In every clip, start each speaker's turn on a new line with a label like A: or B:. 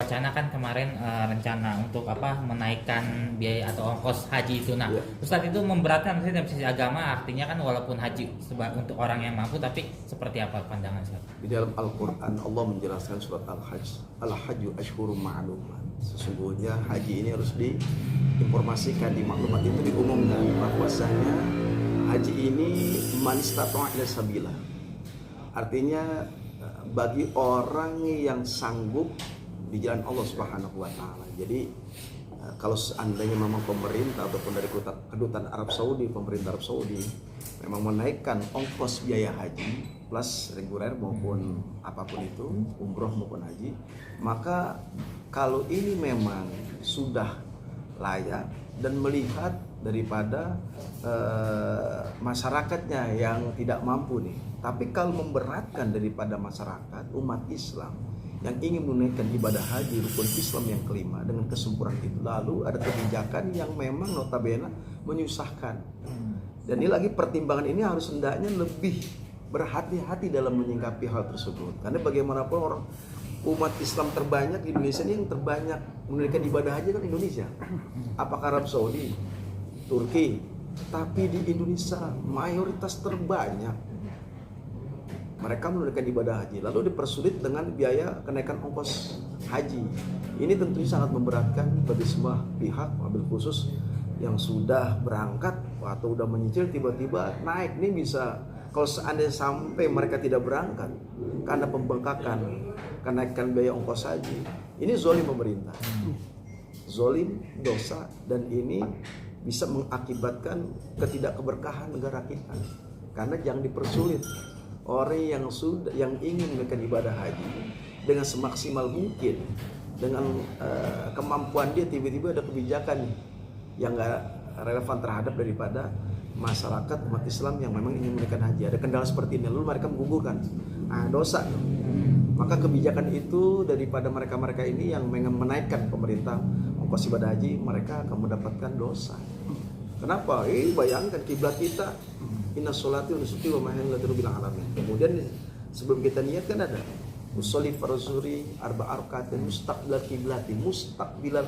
A: Wacana kan kemarin rencana untuk menaikkan biaya atau ongkos haji itu. Nah,
B: Ya.
A: Ustadz itu memberatkan misalnya dari sisi agama, artinya kan walaupun haji untuk orang yang mampu, tapi seperti apa pandangan Ustadz?
B: Di dalam Al-Quran Allah menjelaskan surat Al-Hajj, Al-Hajju Ashhurum Ma'lumat. Sesungguhnya haji ini harus diinformasikan, di maklumat itu diumumkan bahwasanya haji ini man istata'a ila sabila. Artinya bagi orang yang sanggup di jalan Allah Subhanahu wa taala. Jadi kalau seandainya memang pemerintah ataupun dari kedutaan Arab Saudi, pemerintah Arab Saudi memang menaikkan ongkos biaya haji plus reguler maupun apapun itu, umroh maupun haji, maka kalau ini memang sudah layak dan melihat daripada masyarakatnya yang tidak mampu nih, tapi kalau memberatkan daripada masyarakat umat Islam yang ingin menunaikan ibadah haji rukun Islam yang kelima dengan kesempurnaan itu, lalu ada kebijakan yang memang notabene menyusahkan. Dan ini lagi pertimbangan ini harus hendaknya lebih berhati-hati dalam menyingkapi hal tersebut, karena bagaimanapun orang umat Islam terbanyak di Indonesia ini, yang terbanyak menunaikan ibadah haji kan Indonesia. Apakah Arab Saudi, Turki? Tapi di Indonesia mayoritas terbanyak mereka menunaikan ibadah haji, lalu dipersulit dengan biaya kenaikan ongkos haji. Ini tentunya sangat memberatkan bagi semua pihak, wabil khusus yang sudah berangkat atau sudah menyicil tiba-tiba naik. Ini bisa, kalau seandainya sampai mereka tidak berangkat karena pembengkakan kenaikan biaya ongkos haji, ini zalim pemerintah, zalim, dosa, dan ini bisa mengakibatkan ketidakkeberkahan negara kita. Karena jangan dipersulit orang yang ingin menunaikan ibadah haji dengan semaksimal mungkin, dengan kemampuan dia, tiba-tiba ada kebijakan yang nggak relevan terhadap daripada masyarakat umat Islam yang memang ingin menunaikan haji. Ada kendala seperti ini, lalu mereka menggugurkan, dosa. Maka kebijakan itu daripada mereka-mereka ini yang menaikkan pemerintah ongkos ibadah haji, mereka akan mendapatkan dosa. Kenapa? Bayangkan kiblat kita, inna sholati wa nusuki wa mahyan lillahi rabbil alamin. Kemudian sebelum kita niat kan ada usolli farzuri arba arkatin mustaqbilal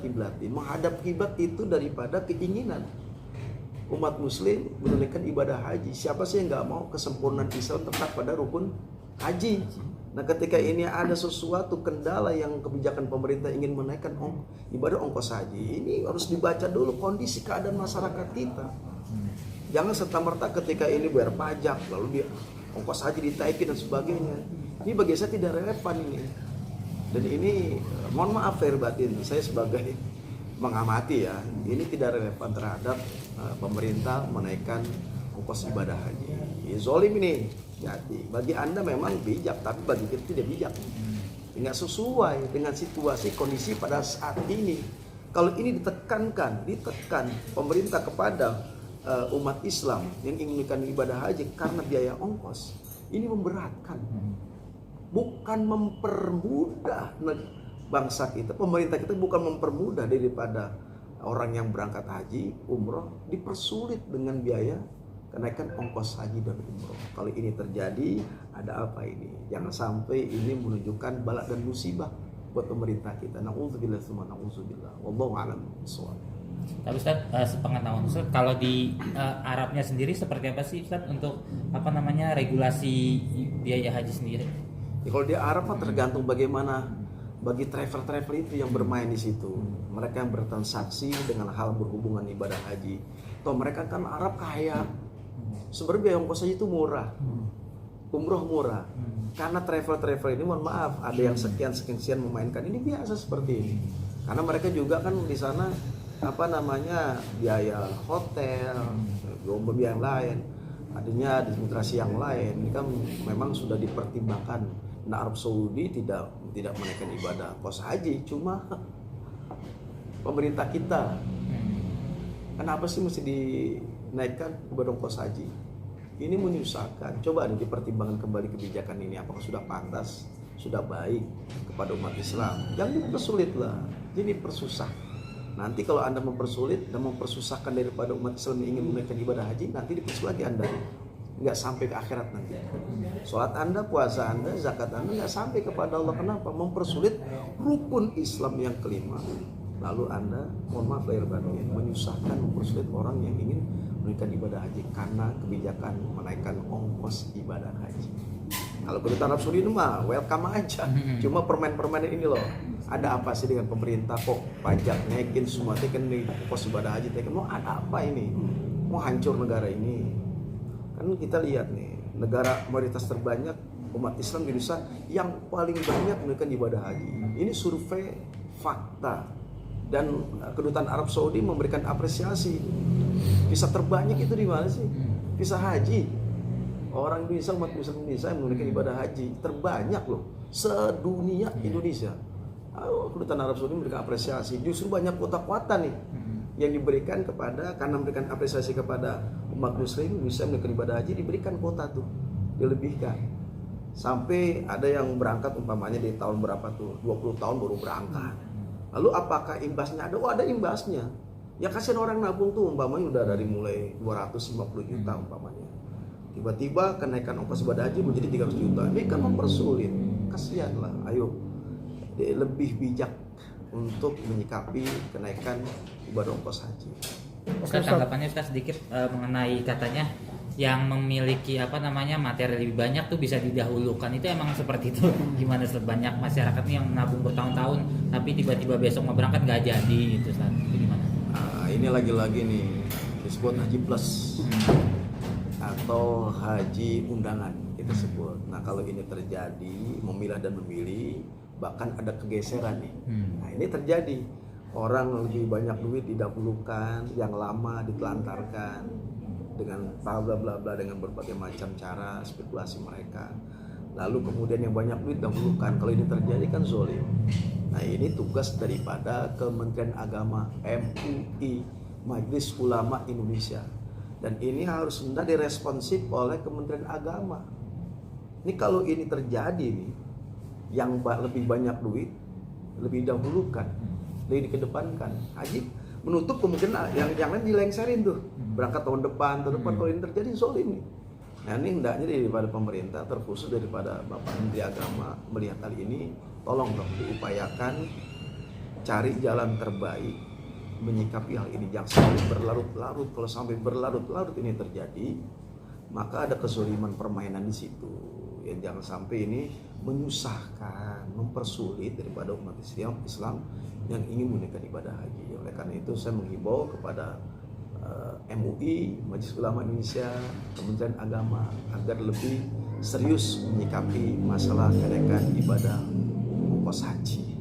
B: kiblati, menghadap kiblat itu daripada keinginan umat muslim menunaikan ibadah haji. Siapa sih yang nggak mau kesempurnaan Islam tetap pada rukun haji? Nah, ketika ini ada sesuatu kendala yang kebijakan pemerintah ingin menaikkan ibadah ongkos haji, ini harus dibaca dulu kondisi keadaan masyarakat kita. Jangan serta-merta ketika ini bayar pajak lalu dia ongkos haji ditaikin dan sebagainya. Ini bagi saya tidak relevan ini. Dan ini mohon maaf lahir batin, saya sebagai mengamati ya, ini tidak relevan terhadap pemerintah menaikkan ongkos ibadah haji. Zolim ini. Jadi bagi Anda memang bijak, tapi bagi kita tidak bijak. Tidak sesuai dengan situasi kondisi pada saat ini. Kalau ini ditekan pemerintah kepada umat Islam yang ingin menunaikan ibadah haji karena biaya ongkos, ini memberatkan, bukan mempermudah bangsa kita. Pemerintah kita bukan mempermudah daripada orang yang berangkat haji, umroh, dipersulit dengan biaya kenaikan ongkos haji dan umroh. Kalau ini terjadi, ada apa ini? Jangan sampai ini menunjukkan bala dan musibah buat pemerintah kita. Na'udzubillah tsumma na'udzubillah. Wallahu a'lam bishawab.
A: Tapi Ustadz, sepengetahuan Ustadz, kalau di Arabnya sendiri seperti apa sih Ustadz untuk regulasi biaya haji sendiri?
B: Ya, kalau di Arab tergantung bagaimana bagi travel itu yang bermain di situ. Mereka yang bertransaksi dengan hal berhubungan ibadah haji. Toh mereka kan Arab kaya. Sebenarnya biaya ongkos haji itu murah. Umroh murah. Karena travel ini mohon maaf, ada yang sekian memainkan, ini biasa seperti ini. Karena mereka juga kan di sana biaya hotel, biaya yang lain, adanya administrasi yang lain. Ini kan memang sudah dipertimbangkan. Nah, Arab Saudi tidak menaikkan ibadah ongkos haji, cuma pemerintah kita. Kenapa sih mesti dinaikkan ibadah ongkos haji? Ini menyusahkan. Coba nih dipertimbangkan kembali kebijakan ini, apakah sudah pantas, sudah baik kepada umat Islam. Jangan dipersulit lah, jadi persusah. Nanti kalau Anda mempersulit dan mempersusahkan daripada umat Islam yang ingin menunaikan ibadah haji, nanti dipersulit lagi Anda. nggak sampai ke akhirat nanti. Sholat Anda, puasa Anda, zakat Anda nggak sampai kepada Allah. Kenapa? Mempersulit rukun Islam yang kelima. Lalu Anda, mohon maaf lahir batin, menyusahkan, mempersulit orang yang ingin menunaikan ibadah haji karena kebijakan menaikkan ongkos ibadah haji. Kalau kedutaan Arab Saudi itu mah welcome aja. Cuma permen-permen ini loh. Ada apa sih dengan pemerintah kok pajak naikin semua tekan nih ongkos ibadah haji tekan. Mau ada apa ini? Mau hancur negara ini. Kan kita lihat nih, negara mayoritas terbanyak umat Islam di Indonesia yang paling banyak menunaikan ibadah haji. Ini survei fakta. Dan kedutaan Arab Saudi memberikan apresiasi. Visa terbanyak itu di mana sih? Visa haji. Orang Indonesia, umat Muslim Indonesia yang menunaikan ibadah haji terbanyak loh sedunia Indonesia. Kedutaan Arab Saudi memberikan apresiasi. Justru banyak kota-kota nih yang diberikan kepada, karena memberikan apresiasi kepada umat Muslim Indonesia menunaikan ibadah haji, diberikan kota tuh, dilebihkan. Sampai ada yang berangkat umpamanya di tahun berapa tuh, 20 tahun baru berangkat. Lalu apakah imbasnya ada? Oh, ada imbasnya. Ya kasihan orang nabung tuh umpamanya udah dari mulai 250 juta umpamanya. Tiba-tiba kenaikan ongkos ibadah haji menjadi 300 juta. Ini kan mempersulit. Kasihanlah. Ayo lebih bijak untuk menyikapi kenaikan ibadah ongkos haji.
A: Ustaz, tanggapannya Ustaz sedikit mengenai katanya yang memiliki materi lebih banyak tuh bisa didahulukan. Itu emang seperti itu? Gimana Ustaz? Banyak masyarakat nih yang menabung bertahun-tahun tapi tiba-tiba besok mau berangkat nggak jadi itu Ustaz. Itu gimana?
B: Ini lagi-lagi nih disebut haji plus. Atau haji undangan kita sebut. Nah kalau ini terjadi memilah dan memilih, bahkan ada kegeseran nih. Nah ini terjadi, orang lebih banyak duit didahulukan, yang lama ditelantarkan dengan bla bla bla dengan berbagai macam cara spekulasi mereka. Lalu kemudian yang banyak duit dahulukan. Kalau ini terjadi kan zolim. Nah ini tugas daripada Kementerian Agama, MUI, Majelis Ulama Indonesia. Dan ini harus diresponsif oleh Kementerian Agama. Ini kalau ini terjadi nih, yang lebih banyak duit, lebih dahulukan, lebih dikedepankan. Haji menutup kemungkinan yang lain dilengserin tuh. Berangkat tahun depan. Kalau ini terjadi zolim nih. Nah ini hendaknya daripada pemerintah, terkhusus daripada Bapak Menteri Agama melihat hal ini, tolong dong diupayakan cari jalan terbaik menyikapi hal ini. Jangan sampai berlarut-larut. Kalau sampai berlarut-larut ini terjadi, maka ada kezaliman permainan di situ. Yang jangan sampai ini menyusahkan, mempersulit daripada umat Islam yang ingin menunaikan ibadah haji. Oleh karena itu saya menghimbau kepada MUI, Majelis Ulama Indonesia, Kementerian Agama agar lebih serius menyikapi masalah kenaikan ibadah ongkos haji.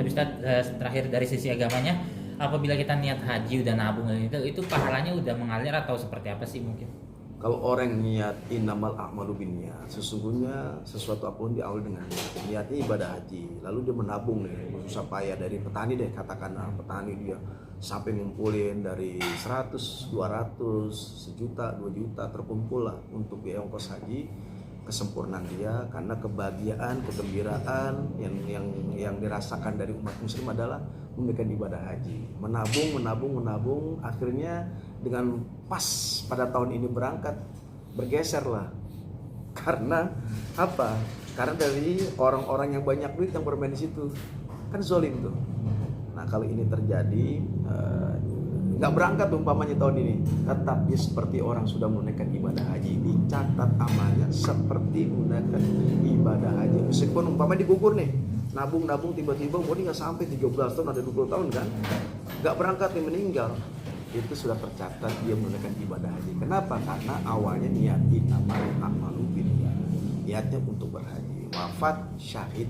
A: Tapi Ustaz, terakhir dari sisi agamanya, apabila kita niat haji udah nabung itu pahalanya udah mengalir atau seperti apa sih mungkin?
B: Kalau orang niat innamal a'malu binniyat, sesungguhnya sesuatu apapun diawali dengan niat. Niatnya ibadah haji, lalu dia menabung nih, susah payah dari petani deh, katakanlah petani dia sampai ngumpulin dari 100, 200, sejuta, 2 juta terkumpul lah untuk biaya ongkos haji. Kesempurnaan dia karena kebahagiaan, kegembiraan yang dirasakan dari umat muslim adalah menunaikan ibadah haji. Menabung, akhirnya dengan pas pada tahun ini berangkat bergeser lah. Karena apa? Karena dari orang-orang yang banyak duit yang bermain di situ. Kan zolim tuh. Nah kalau ini terjadi, nggak berangkat umpamanya tahun ini, tetap dia seperti orang sudah menunaikan ibadah haji, dicatat amalnya seperti menunaikan ibadah haji. Meskipun umpamanya digugur nih, nabung tiba-tiba umurnya nggak sampai 13 tahun, ada 20 tahun kan, nggak berangkat nih, meninggal, itu sudah tercatat dia menunaikan ibadah haji. Kenapa? Karena awalnya niat innamal a'malu binniyat, niatnya untuk berhaji, wafat syahid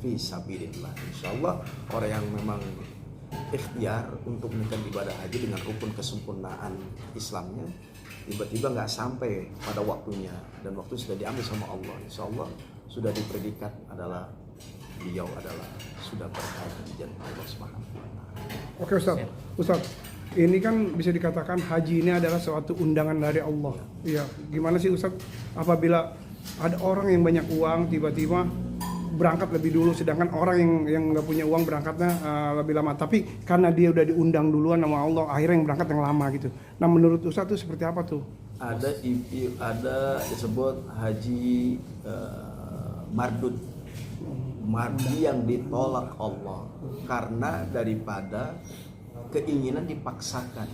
B: fi sabilillah. Insyaallah orang yang memang ikhtiar untuk menunaikan ibadah haji dengan rukun kesempurnaan Islamnya, tiba-tiba nggak sampai pada waktunya dan waktu sudah diambil sama Allah, insya Allah sudah dipredikat adalah beliau adalah sudah berhaji di jalan Allah Subhanahu wa Ta'ala.
C: Oke Ustaz, ini kan bisa dikatakan haji ini adalah suatu undangan dari Allah. Iya, gimana sih Ustaz apabila ada orang yang banyak uang tiba-tiba berangkat lebih dulu, sedangkan orang yang nggak punya uang berangkatnya lebih lama, tapi karena dia udah diundang duluan sama Allah, akhirnya yang berangkat yang lama gitu. Nah menurut Ustaz itu seperti apa tuh?
B: ada disebut haji mardud, yang ditolak Allah karena daripada keinginan dipaksakan,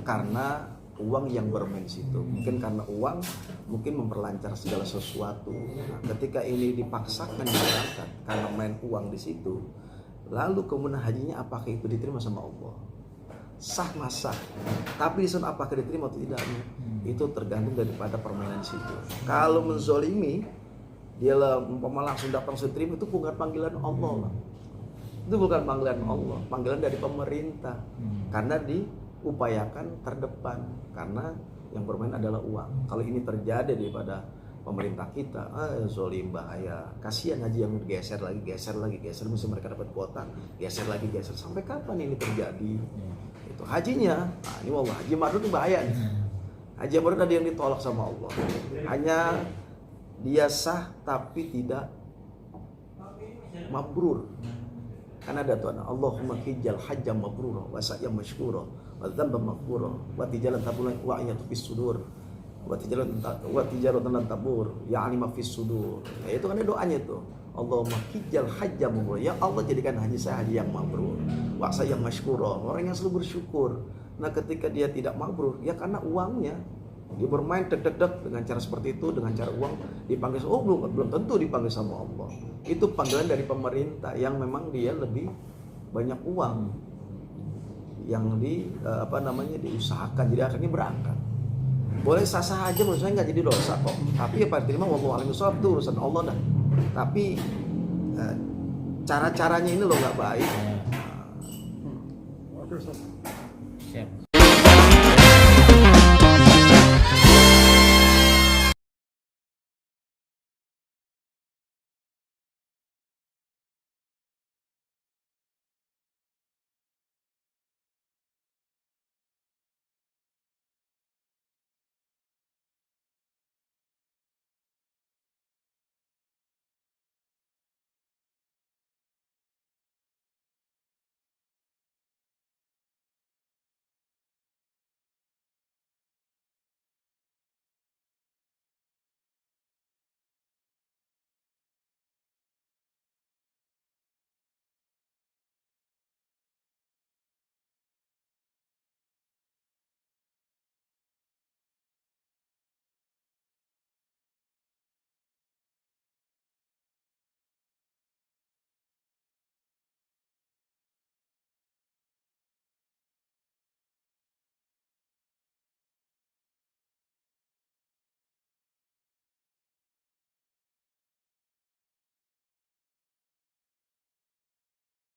B: karena uang yang bermain situ, mungkin karena uang mungkin memperlancar segala sesuatu. Nah, ketika ini dipaksakan diberangkat karena main uang di situ, lalu kemudian hajinya apakah itu diterima sama Allah? Sah sah, tapi di sana apakah diterima atau tidaknya itu tergantung daripada permainan situ. Kalau menzolimi, dia langsung datang diterima, itu bukan panggilan Allah, itu bukan panggilan Allah, panggilan dari pemerintah, karena diupayakan terdepan, karena yang bermain adalah uang. Kalau ini terjadi daripada pemerintah kita, zolim, bahaya, kasihan haji yang geser lagi, mesti mereka dapat kuota, geser lagi, sampai kapan ini terjadi? Itu hajinya, nah ini wallah, haji mardud itu bahaya nih. Haji mardud ada yang ditolak sama Allah, hanya dia sah tapi tidak mabrur. Karena ada tuh, Allahumma hijjal hajjam mabrura wa sa'yam mashkura wa dzamban maghfura wa tijalan tabulan wa ayatu fis sudur wa tijaratan lan tabur ya'ni ma fis sudur. Nah, itu kan ada doanya tuh. Allahumma hijjal hajjam mabrura, ya Allah jadikan haji saya haji yang mabrur, wa sa'yam mashkura, orang yang selalu bersyukur. Nah, ketika dia tidak mabrur, ya karena uangnya dia bermain deg dengan cara seperti itu, dengan cara uang dipanggil. Belum tentu dipanggil sama Allah. Itu panggilan dari pemerintah yang memang dia lebih banyak uang yang diusahakan, jadi akhirnya berangkat. Boleh sah-sah aja, menurut saya nggak jadi dosa kok. Tapi ya Pak terima, wallahu a'lam bishawab, itu urusan Allah dah. Tapi cara-caranya ini loh nggak baik.
C: Oke, Ustaz.
A: Siap.